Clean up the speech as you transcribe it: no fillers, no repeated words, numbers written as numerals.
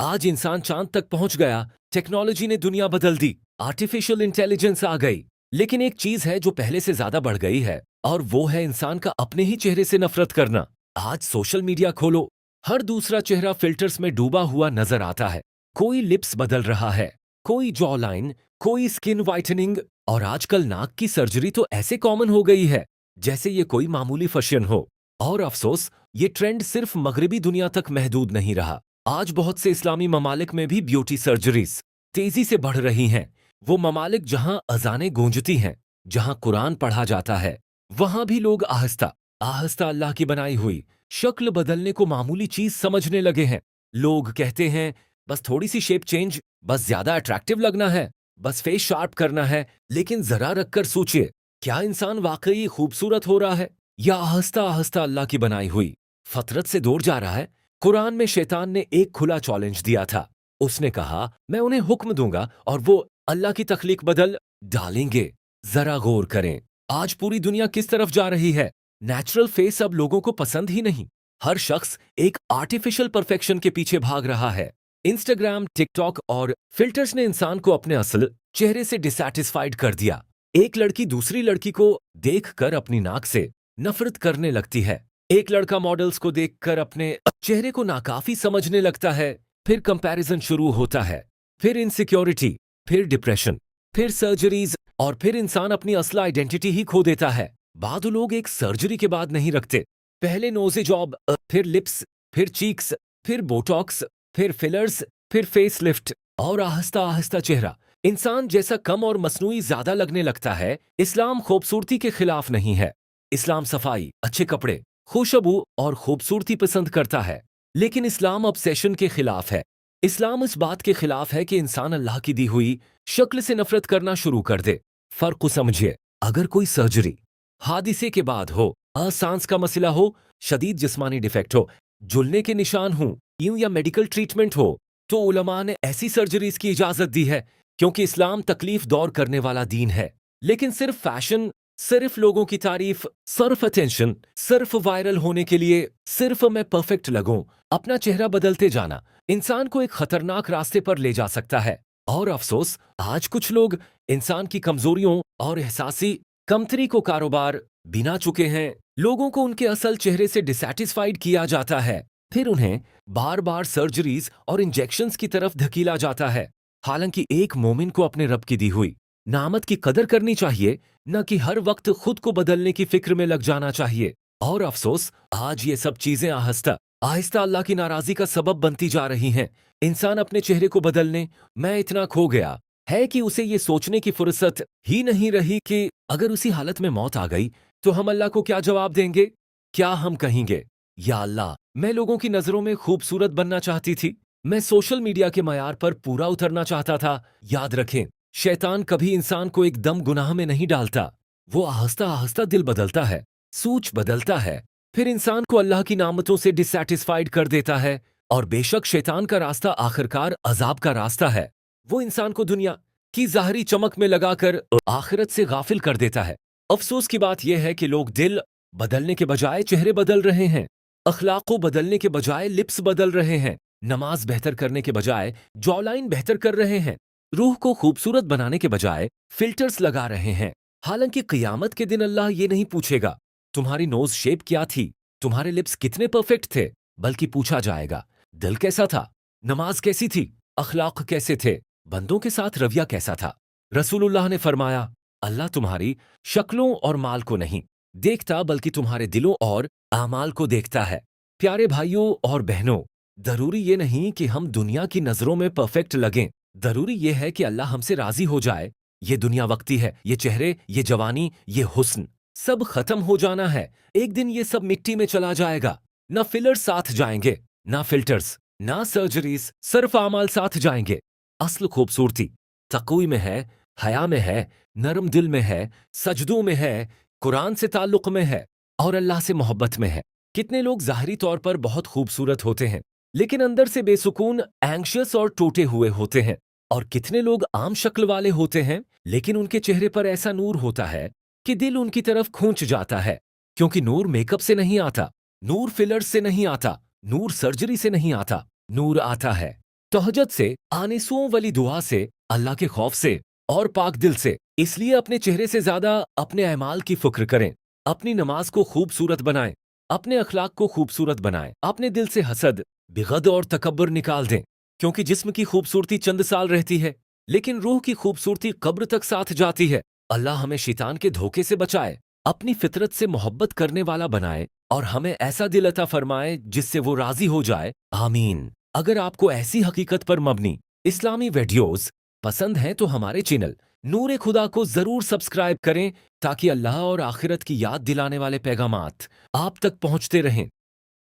आज इंसान चांद तक पहुंच गया, टेक्नोलॉजी ने दुनिया बदल दी, आर्टिफिशियल इंटेलिजेंस आ गई। लेकिन एक चीज है जो पहले से ज्यादा बढ़ गई है, और वो है इंसान का अपने ही चेहरे से नफरत करना। आज सोशल मीडिया खोलो, हर दूसरा चेहरा फिल्टर्स में डूबा हुआ नजर आता है। कोई लिप्स बदल रहा है, कोई जॉ लाइन, कोई स्किन वाइटनिंग, और आजकल नाक की सर्जरी तो ऐसे कॉमन हो गई है जैसे ये कोई मामूली फैशन हो। और अफसोस, ये ट्रेंड सिर्फ मगरबी दुनिया तक महदूद नहीं रहा। आज बहुत से इस्लामी ममालिक में भी ब्यूटी सर्जरीज तेजी से बढ़ रही हैं। वो ममालिक जहां अजानें गूंजती हैं, जहां कुरान पढ़ा जाता है, वहां भी लोग आहिस्ता आहिस्ता अल्लाह की बनाई हुई शक्ल बदलने को मामूली चीज समझने लगे हैं। लोग कहते हैं, बस थोड़ी सी शेप चेंज, बस ज्यादा अट्रैक्टिव लगना है, बस फेस शार्प करना है। लेकिन जरा रखकर सोचिए, क्या इंसान वाकई खूबसूरत हो रहा है, या आहिस्ता आहिस्ता अल्लाह की बनाई हुई फतरत से दूर जा रहा है? कुरान में शैतान ने एक खुला चैलेंज दिया था। उसने कहा, मैं उन्हें हुक्म दूंगा और वो अल्लाह की तख्लीक बदल डालेंगे। जरा गौर करें, आज पूरी दुनिया किस तरफ जा रही है। नेचुरल फेस अब लोगों को पसंद ही नहीं। हर शख्स एक आर्टिफिशियल परफेक्शन के पीछे भाग रहा है। इंस्टाग्राम, टिकटॉक और फिल्टर्स ने इंसान को अपने असल चेहरे से डिसैटिस्फाइड कर दिया। एक लड़की दूसरी लड़की को देखकर अपनी नाक से नफरत करने लगती है। एक लड़का मॉडल्स को देखकर अपने चेहरे को नाकाफी समझने लगता है। फिर कंपैरिजन शुरू होता है, फिर इनसिक्योरिटी, फिर डिप्रेशन, फिर सर्जरीज, और फिर इंसान अपनी असल आइडेंटिटी ही खो देता है। बाद लोग एक सर्जरी के बाद नहीं रखते। पहले नोज़े जॉब, फिर लिप्स, फिर चीक्स, फिर बोटॉक्स, फिर फिलर्स, फिर फेस लिफ्ट, और आहिस्ता आहिस्ता चेहरा इंसान जैसा कम और मसनूई ज्यादा लगने लगता है। इस्लाम खूबसूरती के खिलाफ नहीं है। इस्लाम सफाई, अच्छे कपड़े, खुशबू और खूबसूरती पसंद करता है। लेकिन इस्लाम ऑब्सेशन के खिलाफ है। इस्लाम इस बात के खिलाफ है कि इंसान अल्लाह की दी हुई शक्ल से नफरत करना शुरू कर दे। फर्क को समझिए, अगर कोई सर्जरी हादिसे के बाद हो, सांस का मसला हो, शदीद जिस्मानी डिफेक्ट हो, जुलने के निशान हो, यूं या मेडिकल ट्रीटमेंट हो, तो उलमा ने ऐसी सर्जरीज की इजाजत दी है, क्योंकि इस्लाम तकलीफ दौर करने वाला दीन है। लेकिन सिर्फ फैशन, सिर्फ लोगों की तारीफ, सिर्फ अटेंशन, सिर्फ वायरल होने के लिए, सिर्फ मैं परफेक्ट लगूं, अपना चेहरा बदलते जाना इंसान को एक खतरनाक रास्ते पर ले जा सकता है। और अफसोस, आज कुछ लोग इंसान की कमजोरियों और एहसासी कमतरी को कारोबार बिना चुके हैं। लोगों को उनके असल चेहरे से डिसैटिस्फाइड किया जाता है, फिर उन्हें बार बार सर्जरीज और इंजेक्शंस की तरफ धकेला जाता है। हालांकि एक मोमिन को अपने रब की दी हुई नामत की कदर करनी चाहिए, न कि हर वक्त खुद को बदलने की फिक्र में लग जाना चाहिए। और अफसोस, आज ये सब चीजें आहिस्ता आहिस्ता अल्लाह की नाराजगी का सबब बनती जा रही हैं। इंसान अपने चेहरे को बदलने मैं इतना खो गया है कि उसे ये सोचने की फुर्सत ही नहीं रही कि अगर उसी हालत में मौत आ गई तो हम अल्लाह को क्या जवाब देंगे। क्या हम कहेंगे, या अल्लाह, मैं लोगों की नजरों में खूबसूरत बनना चाहती थी, मैं सोशल मीडिया के मयार पर पूरा उतरना चाहता था। याद रखें, शैतान कभी इंसान को एकदम गुनाह में नहीं डालता। वो आहिस्ता आहिस्ता दिल बदलता है, सूच बदलता है, फिर इंसान को अल्लाह की नामतों से डिसैटिस्फाइड कर देता है। और बेशक शैतान का रास्ता आखिरकार अजाब का रास्ता है। वो इंसान को दुनिया की ज़ाहरी चमक में लगाकर आखिरत से गाफिल कर देता है। अफसोस की बात यह है कि लोग दिल बदलने के बजाय चेहरे बदल रहे हैं, अखलाक को बदलने के बजाय लिप्स बदल रहे हैं, नमाज बेहतर करने के बजाय जॉलाइन बेहतर कर रहे हैं, रूह को खूबसूरत बनाने के बजाय फिल्टर्स लगा रहे हैं। हालांकि क़ियामत के दिन अल्लाह ये नहीं पूछेगा, तुम्हारी नोज शेप क्या थी, तुम्हारे लिप्स कितने परफेक्ट थे, बल्कि पूछा जाएगा, दिल कैसा था, नमाज कैसी थी, अखलाक कैसे थे, बंदों के साथ रवैया कैसा था। रसूलुल्लाह ने फरमाया, अल्लाह तुम्हारी शक्लों और माल को नहीं देखता, बल्कि तुम्हारे दिलों और आमाल को देखता है। प्यारे भाइयों और बहनों, जरूरी ये नहीं कि हम दुनिया की नजरों में परफेक्ट लगें, जरूरी ये है कि अल्लाह हमसे राजी हो जाए। ये दुनिया वक्ती है, ये चेहरे, ये जवानी, ये हुस्न सब खत्म हो जाना है। एक दिन ये सब मिट्टी में चला जाएगा। ना फिलर्स साथ जाएंगे, ना फिल्टर्स, ना सर्जरीज, सिर्फ आमाल साथ जाएंगे। असल खूबसूरती तक़वी में है, हया में है, नरम दिल में है, सजदों में है, कुरान से ताल्लुक में है, और अल्लाह से मोहब्बत में है। कितने लोग ज़ाहरी तौर पर बहुत खूबसूरत होते हैं, लेकिन अंदर से बेसुकून, एंग्शियस और टूटे हुए होते हैं। और कितने लोग आम शक्ल वाले होते हैं, लेकिन उनके चेहरे पर ऐसा नूर होता है कि दिल उनकी तरफ खूंच जाता है। क्योंकि नूर मेकअप से नहीं आता, नूर फिलर्स से नहीं आता, नूर सर्जरी से नहीं आता, नूर आता है तहज्जुद से, आनिसुओं वाली दुआ से, अल्लाह के खौफ से और पाक दिल से। इसलिए अपने चेहरे से ज्यादा अपने अमाल की फिक्र करें। अपनी नमाज को खूबसूरत बनाएं, अपने अखलाक को खूबसूरत बनाएं, अपने दिल से हसद, बिगद और तकब्बुर निकाल दें। क्योंकि जिस्म की खूबसूरती चंद साल रहती है, लेकिन रूह की खूबसूरती कब्र तक साथ जाती है। अल्लाह हमें शैतान के धोखे से बचाए, अपनी फितरत से मोहब्बत करने वाला बनाए और हमें ऐसा दिल अता फरमाए जिससे वो राजी हो जाए। आमीन। अगर आपको ऐसी हकीकत पर मबनी इस्लामी वीडियोस पसंद हैं तो हमारे चैनल नूर खुदा को जरूर सब्सक्राइब करें ताकि अल्लाह और आखिरत की याद दिलाने वाले पैगामात आप तक पहुंचते रहें।